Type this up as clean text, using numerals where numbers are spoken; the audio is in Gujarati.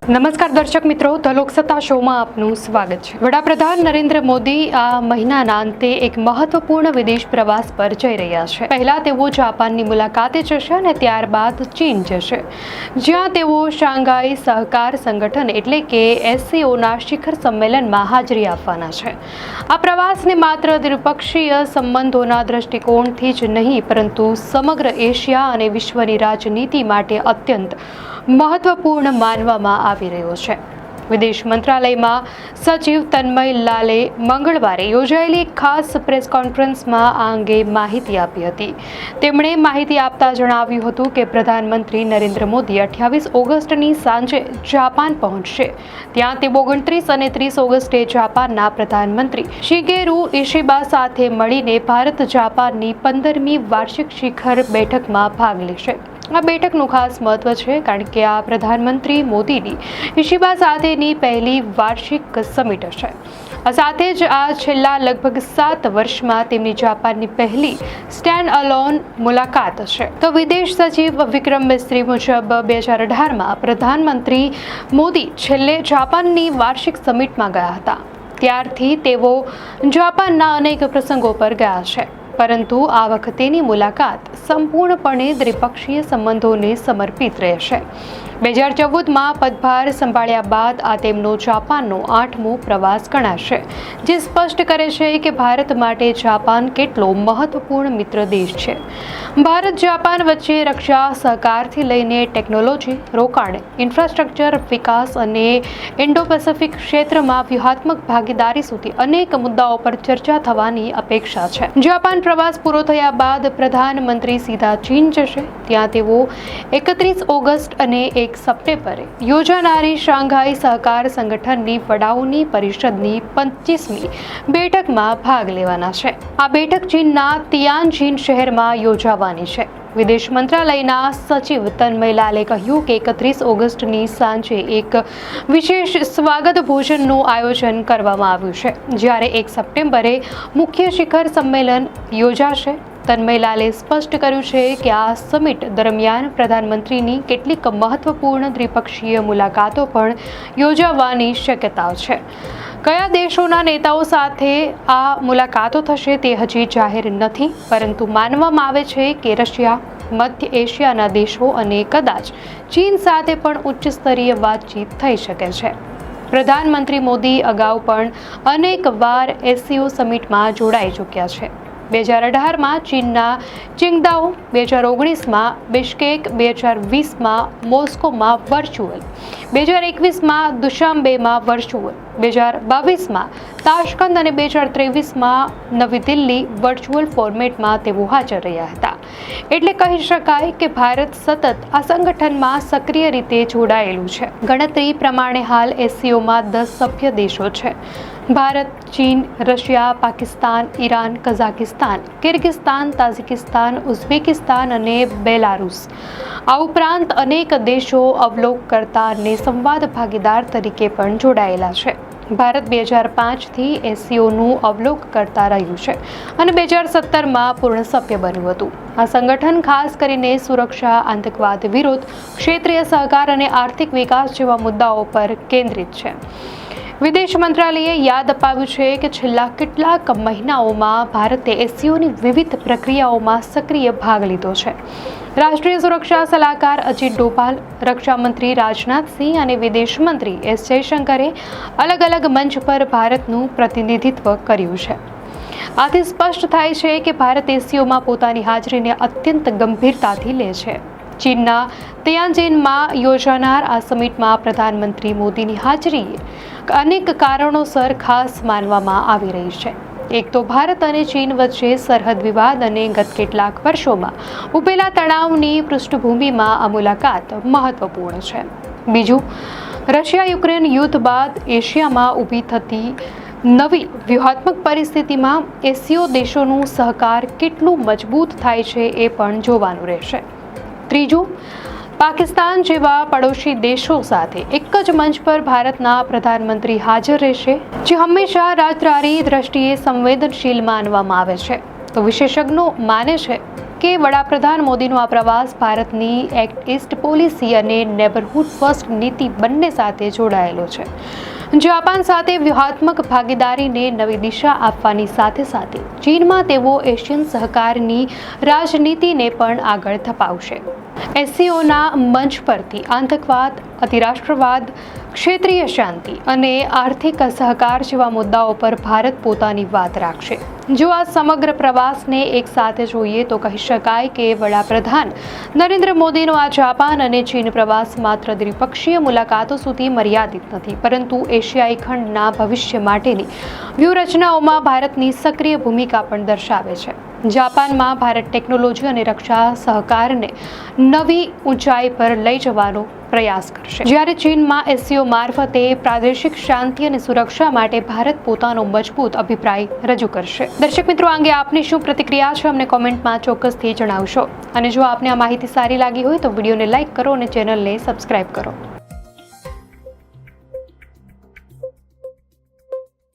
નમસ્કાર દર્શક મિત્રો, ધ લોકસત્તા શોમાં આપનું સ્વાગત છે। વડાપ્રધાન નરેન્દ્ર મોદી આ મહિનાના અંતે એક મહત્વપૂર્ણ વિદેશ પ્રવાસ પર જઈ રહ્યા છે। પહેલા તેઓ જાપાનની મુલાકાતે જશે અને ત્યારબાદ ચીન જશે, જ્યાં તેઓ શાંઘાઈ સહકાર સંગઠન એટલે કે SCOના શિખર સંમેલનમાં હાજરી આપવાના છે। આ પ્રવાસને માત્ર દ્વિપક્ષીય સંબંધોના દ્રષ્ટિકોણથી જ નહીં, પરંતુ સમગ્ર એશિયા અને વિશ્વની રાજનીતિ માટે અત્યંત મહત્વપૂર્ણ માનવામાં આવી રહ્યો છે। વિદેશ મંત્રાલયમાં સચિવ તન્મય લાલે મંગળવારે યોજાયેલી એક ખાસ પ્રેસ કોન્ફરન્સમાં આ અંગે માહિતી આપી હતી। તેમણે માહિતી આપતા જણાવ્યું હતું કે પ્રધાનમંત્રી નરેન્દ્ર મોદી 28 ઓગસ્ટની સાંજે જાપાન પહોંચશે। ત્યાં તેઓ 29 અને 30 ઓગસ્ટે જાપાનના પ્રધાનમંત્રી શિગેરુ ઇશિબા સાથે મળીને ભારત જાપાનની 15મી વાર્ષિક શિખર બેઠકમાં ભાગ લેશે। આ બેઠકનું ખાસ મહત્વ છે કારણ કે આ પ્રધાનમંત્રી મોદીની ઇશિબા સાથેની પહેલી વાર્ષિક સમિટ હશે। આ સાથે જ આ છેલ્લા લગભગ 7 વર્ષમાં તેમની જાપાનની પહેલી સ્ટેન્ડ અલોન મુલાકાત હશે। તો વિદેશ સચિવ વિક્રમ મિસ્ત્રી મુજબ 2018માં પ્રધાનમંત્રી મોદી છેલ્લે જાપાનની વાર્ષિક સમિટમાં ગયા હતા। ત્યારથી તેઓ જાપાનના અનેક પ્રસંગો પર ગયા છે, પરંતુ આ વખતેની મુલાકાત સંપૂર્ણપણે દ્વિપક્ષીય સંબંધોને સમર્પિત રહેશે। 2014માં પદભાર સંભાળ્યા બાદ આ તેમનો જાપાનનો 8મો પ્રવાસ ગણાશે, જે સ્પષ્ટ કરે છે કે ભારત માટે જાપાન કેટલો મહત્વપૂર્ણ મિત્ર દેશ છે। ભારત જાપાન વચ્ચે રક્ષા સહકારથી લઈને ટેકનોલોજી, રોકાણ, ઇન્ફ્રાસ્ટ્રક્ચર વિકાસ અને ઇન્ડો પેસિફિક ક્ષેત્રમાં વ્યૂહાત્મક ભાગીદારી સુધી અનેક મુદ્દાઓ પર ચર્ચા થવાની અપેક્ષા છે। જાપાન પ્રવાસ પૂરો થયા બાદ પ્રધાનમંત્રી સીધા ચીન જશે। ત્યાં તેઓ 31 ઓગસ્ટ અને 1 સપ્ટેમ્બરે યોજાનારી શાંઘાઈ સહકાર સંગઠનની વડાઓની પરિષદની 25મી બેઠકમાં ભાગ લેવાના છે। આ બેઠક ચીનના તિયાનજિન શહેરમાં યોજાવાની છે। વિદેશ મંત્રાલયના સચિવ તન્મય લાલે કહ્યું કે 31 ઓગસ્ટની સાંજે એક વિશેષ સ્વાગત ભોજનનું આયોજન કરવામાં આવ્યું છે, જ્યારે 1 સપ્ટેમ્બરે મુખ્ય શિખર સંમેલન યોજાશે। તન્મય લાલે સ્પષ્ટ કર્યું છે કે આ સમિટ દરમિયાન પ્રધાનમંત્રીની કેટલીક મહત્વપૂર્ણ દ્વિપક્ષીય મુલાકાતો પણ યોજાવાની શક્યતાઓ છે। કયા દેશોના નેતાઓ સાથે આ મુલાકાતો થશે તે હજી જાહેર નથી, પરંતુ માનવામાં આવે છે કે રશિયા, મધ્ય એશિયાના દેશો અને કદાચ ચીન સાથે પણ ઉચ્ચ સ્તરીય વાતચીત થઈ શકે છે। પ્રધાનમંત્રી મોદી અગાઉ પણ અનેક વાર SCO સમિટમાં જોડાઈ ચૂક્યા છે। 2018માં ચીનના Qingdao, 2019માં Bishkek, 2020માં મોસ્કોમાં virtual, 2021માં દુશાંબેમાં virtual, 2022માં Tashkent અને 2023માં નવી દિલ્હી વર્ચ્યુઅલ ફોર્મેટમાં તેઓ હાજર રહ્યા હતા। એટલે કહી શકાય કે ભારત સતત આ સંગઠનમાં સક્રિય રીતે જોડાયેલું છે। ગણતરી પ્રમાણે હાલ SCOમાં 10 સભ્ય દેશો છે: ભારત, ચીન, Russia, Pakistan, Iran, Kazakhstan, Kyrgyzstan, Tajikistan, Uzbekistan અને બેલારુસ। આ ઉપરાંત અનેક દેશો અવલોકનકર્તા અને સંવાદ ભાગીદાર તરીકે પણ જોડાયેલા છે। ભારત 2005થી SCOનું અવલોકનકર્તા રહ્યું છે અને 2017માં પૂર્ણ સભ્ય બન્યું હતું। આ સંગઠન ખાસ કરીને સુરક્ષા, આતંકવાદ વિરોધ, ક્ષેત્રીય સહકાર અને આર્થિક વિકાસ જેવા મુદ્દાઓ પર કેન્દ્રિત છે। વિદેશ મંત્રાલયે યાદ અપાવ્યું છે કે છેલ્લા કેટલાક મહિનાઓમાં ભારતે SCOની વિવિધ પ્રક્રિયાઓમાં સક્રિય ભાગ લીધો છે। રાષ્ટ્રીય સુરક્ષા સલાહકાર અજીત ડોભાલ, રક્ષા મંત્રી રાજનાથસિંહ અને વિદેશ મંત્રી S જયશંકરે અલગ અલગ મંચ પર ભારતનું પ્રતિનિધિત્વ કર્યું છે। આથી સ્પષ્ટ થાય છે કે ભારત SCOમાં પોતાની હાજરીને અત્યંત ગંભીરતાથી લે છે। ચીનના તિયાનજિનમાં યોજાનાર આ સમિટમાં પ્રધાનમંત્રી મોદીની હાજરી અનેક કારણોસર ખાસ માનવામાં આવી રહી છે। એક તો ભારત અને ચીન વચ્ચે સરહદ વિવાદ અને ગત કેટલાક વર્ષોમાં ઉભેલા તણાવની પૃષ્ઠભૂમિમાં આ મુલાકાત મહત્વપૂર્ણ છે। બીજું, રશિયા યુક્રેન યુદ્ધ બાદ એશિયામાં ઊભી થતી નવી વ્યૂહાત્મક પરિસ્થિતિમાં SCO દેશોનું સહકાર કેટલું મજબૂત થાય છે એ પણ જોવાનું રહેશે। ત્રીજું, પાકિસ્તાન જેવા પડોશી દેશો સાથે એક જ મંચ પર ભારતના પ્રધાનમંત્રી હાજર રહેશે, જે હંમેશા રાજદ્વારી દ્રષ્ટિએ સંવેદનશીલ માનવામાં આવે છે। તો વિશેષજ્ઞો માને છે કે વડાપ્રધાન મોદીનો આ પ્રવાસ ભારતની એક્ટ ઈસ્ટ પોલિસી અને નેબરહુડ ફર્સ્ટ નીતિ બંને સાથે જોડાયેલો છે. જાપાન સાથે વ્યૂહાત્મક ભાગીદારીને નવી દિશા આપવાની સાથે સાથે ચીનમાં તેઓ એશિયન સહકારની રાજનીતિને પણ આગળ ધપાવશે. એસસીઓના મંચ પરથી આતંકવાદ, અતિરાષ્ટ્રવાદ, ક્ષેત્રીય શાંતિ અને આર્થિક સહકાર જેવા મુદ્દાઓ પર ભારત પોતાની વાત રાખશે. જો આ સમગ્ર પ્રવાસને એક સાથે જોઈએ તો કહી શકાય કે વડાપ્રધાન નરેન્દ્ર મોદીનો આ જાપાન અને ચીન પ્રવાસ માત્ર દ્વિપક્ષીય મુલાકાતો સુધી મર્યાદિત નથી, પરંતુ એશિયાઈ ખંડના ભવિષ્ય માટેની વ્યૂહરચનાઓમાં ભારતની સક્રિય ભૂમિકા પણ દર્શાવે છે. જાપાનમાં ભારત ટેકનોલોજી અને રક્ષા સહકારને નવી ઊંચાઈ પર લઈ જવાનો પ્રયાસ કરશે, જ્યારે ચીનમાં એસસીઓ મારફતે પ્રાદેશિક શાંતિ અને સુરક્ષા માટે ભારત પોતાનો મજબૂત અભિપ્રાય રજૂ કરશે. દર્શક મિત્રો, આ અંગે આપની શું પ્રતિક્રિયા છે અમને કોમેન્ટમાં ચોક્કસથી જણાવશો. અને જો આપને આ માહિતી સારી લાગી હોય તો વિડીયોને લાઇક કરો અને ચેનલને સબસ્ક્રાઇબ કરો.